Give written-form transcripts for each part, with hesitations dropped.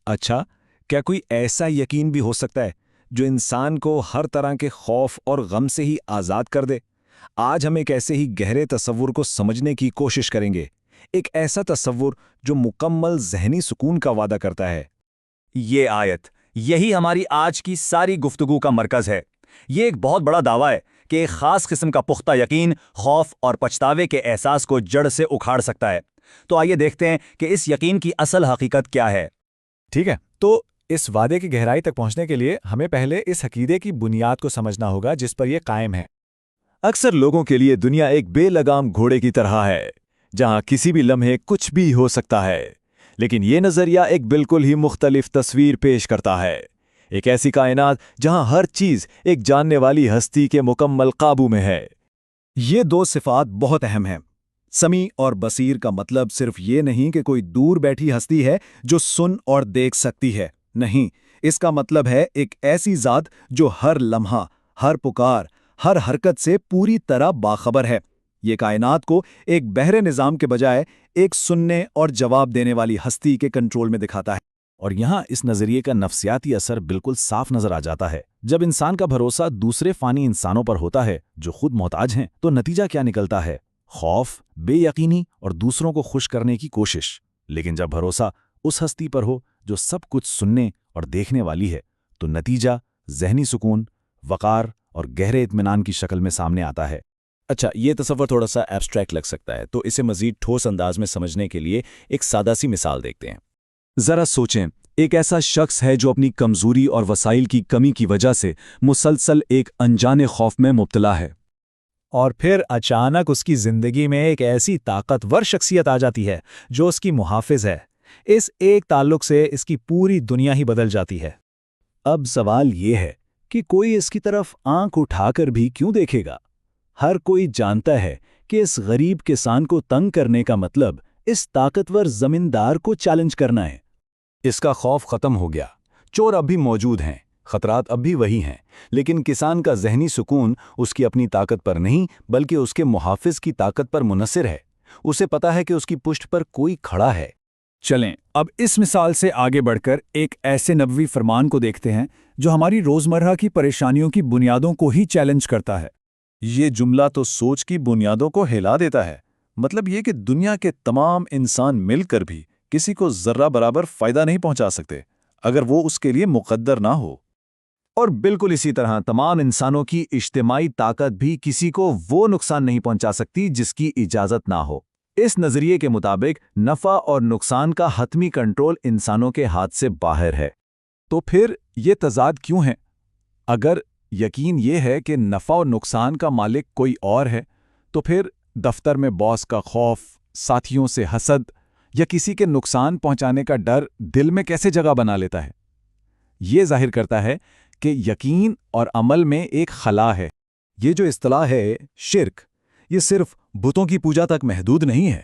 اچھا، کیا کوئی ایسا یقین بھی ہو سکتا ہے جو انسان کو ہر طرح کے خوف اور غم سے ہی آزاد کر دے؟ آج ہم ایک ایسے ہی گہرے تصور کو سمجھنے کی کوشش کریں گے، ایک ایسا تصور جو مکمل ذہنی سکون کا وعدہ کرتا ہے۔ یہ آیت، یہی ہماری آج کی ساری گفتگو کا مرکز ہے۔ یہ ایک بہت بڑا دعویٰ ہے کہ ایک خاص قسم کا پختہ یقین خوف اور پچھتاوے کے احساس کو جڑ سے اکھاڑ سکتا ہے۔ تو آئیے دیکھتے ہیں کہ اس یقین کی اصل حقیقت کیا ہے۔ ٹھیک ہے، تو اس وعدے کی گہرائی تک پہنچنے کے لیے ہمیں پہلے اس عقیدے کی بنیاد کو سمجھنا ہوگا جس پر یہ قائم ہے۔ اکثر لوگوں کے لیے دنیا ایک بے لگام گھوڑے کی طرح ہے، جہاں کسی بھی لمحے کچھ بھی ہو سکتا ہے، لیکن یہ نظریہ ایک بالکل ہی مختلف تصویر پیش کرتا ہے۔ ایک ایسی کائنات جہاں ہر چیز ایک جاننے والی ہستی کے مکمل قابو میں ہے۔ یہ دو صفات بہت اہم ہیں۔ سمیع اور بصیر کا مطلب صرف یہ نہیں کہ کوئی دور بیٹھی ہستی ہے جو سن اور دیکھ سکتی ہے، نہیں، اس کا مطلب ہے ایک ایسی ذات جو ہر لمحہ، ہر پکار، ہر حرکت سے پوری طرح باخبر ہے۔ یہ کائنات کو ایک بحر نظام کے بجائے ایک سننے اور جواب دینے والی ہستی کے کنٹرول میں دکھاتا ہے۔ اور یہاں اس نظریے کا نفسیاتی اثر بالکل صاف نظر آ جاتا ہے۔ جب انسان کا بھروسہ دوسرے فانی انسانوں پر ہوتا ہے جو خود محتاج ہیں، تو نتیجہ کیا نکلتا ہے؟ خوف، بے یقینی اور دوسروں کو خوش کرنے کی کوشش۔ لیکن جب بھروسہ اس ہستی پر ہو جو سب کچھ سننے اور دیکھنے والی ہے، تو نتیجہ ذہنی سکون، وقار اور گہرے اطمینان کی شکل میں سامنے آتا ہے۔ اچھا، یہ تصور تھوڑا سا ایبسٹریکٹ لگ سکتا ہے، تو اسے مزید ٹھوس انداز میں سمجھنے کے لیے ایک سادہ سی مثال دیکھتے ہیں۔ ذرا سوچیں، ایک ایسا شخص ہے جو اپنی کمزوری اور وسائل کی کمی کی وجہ سے مسلسل ایک انجانے خوف میں مبتلا ہے۔ اور پھر اچانک اس کی زندگی میں ایک ایسی طاقتور شخصیت آ جاتی ہے جو اس کی محافظ ہے۔ اس ایک تعلق سے اس کی پوری دنیا ہی بدل جاتی ہے۔ اب سوال یہ ہے کہ کوئی اس کی طرف آنکھ اٹھا کر بھی کیوں دیکھے گا؟ ہر کوئی جانتا ہے کہ اس غریب کسان کو تنگ کرنے کا مطلب اس طاقتور زمیندار کو چیلنج کرنا ہے۔ اس کا خوف ختم ہو گیا، چور اب بھی موجود ہیں، خطرات اب بھی وہی ہیں، لیکن کسان کا ذہنی سکون اس کی اپنی طاقت پر نہیں بلکہ اس کے محافظ کی طاقت پر منحصر ہے۔ اسے پتا ہے کہ اس کی پشت پر کوئی کھڑا ہے۔ چلیں اب اس مثال سے آگے بڑھ کر ایک ایسے نبوی فرمان کو دیکھتے ہیں جو ہماری روزمرہ کی پریشانیوں کی بنیادوں کو ہی چیلنج کرتا ہے۔ یہ جملہ تو سوچ کی بنیادوں کو ہلا دیتا ہے۔ مطلب یہ کہ دنیا کے تمام انسان مل کر بھی کسی کو ذرہ برابر فائدہ نہیں پہنچا سکتے اگر وہ اس کے لیے مقدر نہ ہو۔ اور بالکل اسی طرح تمام انسانوں کی اجتماعی طاقت بھی کسی کو وہ نقصان نہیں پہنچا سکتی جس کی اجازت نہ ہو۔ اس نظریے کے مطابق نفع اور نقصان کا حتمی کنٹرول انسانوں کے ہاتھ سے باہر ہے۔ تو پھر یہ تضاد کیوں ہے؟ اگر یقین یہ ہے کہ نفع اور نقصان کا مالک کوئی اور ہے، تو پھر دفتر میں باس کا خوف، ساتھیوں سے حسد یا کسی کے نقصان پہنچانے کا ڈر دل میں کیسے جگہ بنا لیتا ہے؟ یہ ظاہر کرتا ہے کہ یقین اور عمل میں ایک خلا ہے۔ یہ جو اصطلاح ہے شرک، یہ صرف بتوں کی پوجا تک محدود نہیں ہے۔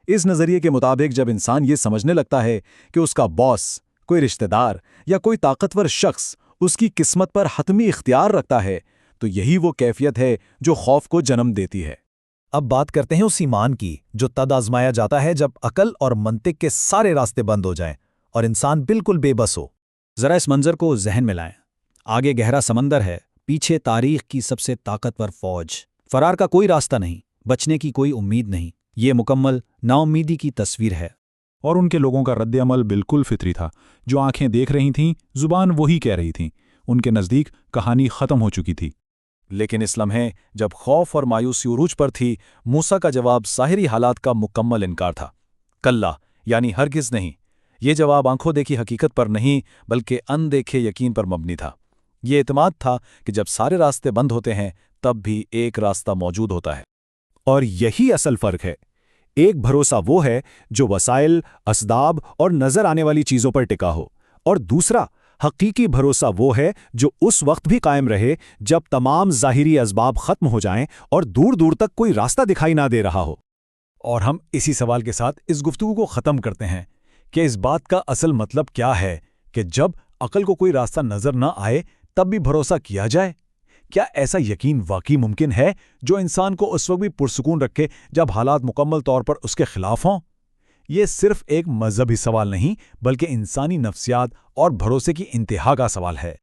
اس نظریے کے مطابق جب انسان یہ سمجھنے لگتا ہے کہ اس کا باس، کوئی رشتہ دار یا کوئی طاقتور شخص اس کی قسمت پر حتمی اختیار رکھتا ہے، تو یہی وہ کیفیت ہے جو خوف کو جنم دیتی ہے۔ اب بات کرتے ہیں اس ایمان کی جو تد آزمایا جاتا ہے جب عقل اور منطق کے سارے راستے بند ہو جائیں اور انسان بالکل بے بس ہو۔ ذرا اس منظر کو ذہن میں لائیں۔ آگے گہرا سمندر ہے، پیچھے تاریخ کی سب سے طاقتور فوج، فرار کا کوئی راستہ نہیں، بچنے کی کوئی امید نہیں۔ یہ مکمل نا امیدی کی تصویر ہے۔ اور ان کے لوگوں کا رد عمل بالکل فطری تھا۔ جو آنکھیں دیکھ رہی تھیں، زبان وہی کہہ رہی تھیں، ان کے نزدیک کہانی ختم ہو چکی تھی۔ لیکن اس لمحے جب خوف اور مایوسی عروج پر تھی، موسیٰ کا جواب ظاہری حالات کا مکمل انکار تھا۔ کلا، یعنی ہرگز نہیں۔ یہ جواب آنکھوں دیکھی حقیقت پر نہیں بلکہ ان دیکھے یقین پر مبنی تھا۔ یہ اعتماد تھا کہ جب سارے راستے بند ہوتے ہیں تب بھی ایک راستہ موجود ہوتا ہے۔ اور یہی اصل فرق ہے۔ ایک بھروسہ وہ ہے جو وسائل، اسباب اور نظر آنے والی چیزوں پر ٹکا ہو، اور دوسرا حقیقی بھروسہ وہ ہے جو اس وقت بھی قائم رہے جب تمام ظاہری اسباب ختم ہو جائیں اور دور دور تک کوئی راستہ دکھائی نہ دے رہا ہو۔ اور ہم اسی سوال کے ساتھ اس گفتگو کو ختم کرتے ہیں کہ اس بات کا اصل مطلب کیا ہے کہ جب عقل کو کوئی راستہ نظر نہ آئے تب بھی بھروسہ کیا جائے؟ کیا ایسا یقین واقعی ممکن ہے جو انسان کو اس وقت بھی پرسکون رکھے جب حالات مکمل طور پر اس کے خلاف ہوں؟ یہ صرف ایک مذہبی سوال نہیں بلکہ انسانی نفسیات اور بھروسے کی انتہا کا سوال ہے۔